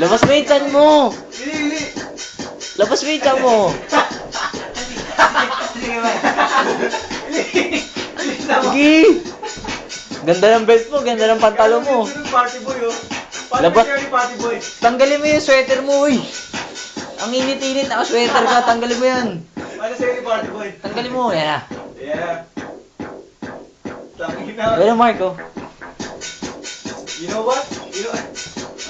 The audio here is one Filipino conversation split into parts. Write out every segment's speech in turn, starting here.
Labas mo yung chan mo! Labas mo yung chan mo! Sige! Ganda ng belt mo, ganda ng pantalo mo. Party boy, oh. Labas. Party boy. Tanggalin mo yung sweater mo, uy! Ang init-init, naka-sweater ka, tanggalin mo yan. Paano sa'yo ni party boy? Tanggalin mo, yan na. Yeah. Tangin na. Pero Marco, You know what? You know,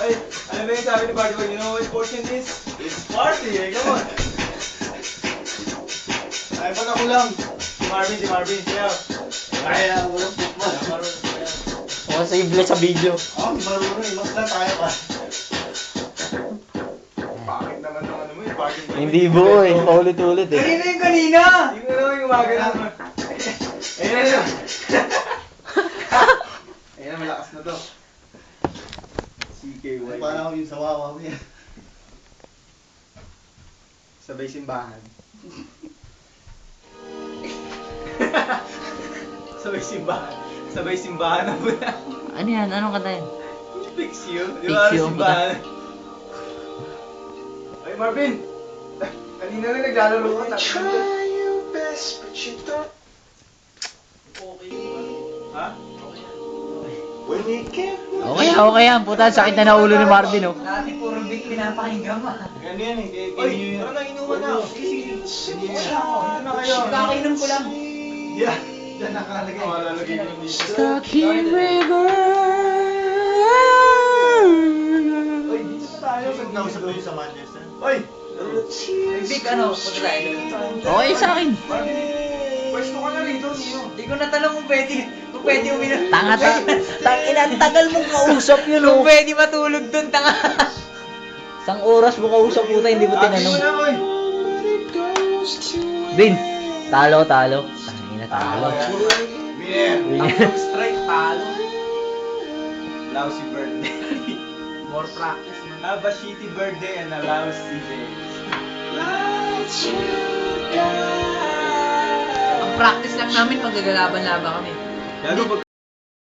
ay, alam mo yung sabi ni party boy, you know what portion is? It's party, eh, come on. Ay, ba't ako lang? Si Marvin, siya. Kaya, walang football. posible sa video. Oh, marunong, mas lang tayo pa. Bakit naman ng ano mo yung party boy? Hindi boy, paulit-ulit eh. Kanina yung kanina! Yung ano, yung umaga na. Ayun na yun. Ayun na, malakas na to. CKY. Parang ako yung sawawa mo yan. Sabay simbahan. Sabay simbahan na muna. Ano yan? Anong kanta yan? Fix you. Di Fix ba? you, Simbahan. Ay, Marvin! Kanina lang naglalaro ka. Try your best, but you don't. Ha? When you get Okay yan. Puta, sakit na ulo ni Marvin, oh. Dati puro big pinapakinggan mo. Ganyan yan eh. Oy, parang nanginuman na. Sige, sige. Ito na kayo. Kakainom ko lang. Yeah. Diyan nakalagay. Oh, lalagay ko dito. Stucky River. Oy, dito pa tayo. Nausap mo yun sa Manchester. Oy! Big ano, punta tayo doon. Okay sa akin. Marvin, pwesto ka na rito, Nino. Hindi ko natanong kung pwede uminom. Tangina, tagal mong kausap yun, Kung oh. pwede matulog doon, tanga. Isang oras mo kausap, puta, hindi ko Ate mo tinanong. na, oy. Bin, talo. Tangina, talo. Winner. Strike, talo. Lousy birthday. More practice, man. Have a shitty birthday and a lousy day. Ang practice lang namin, maggagalaban-laban kami. Gago,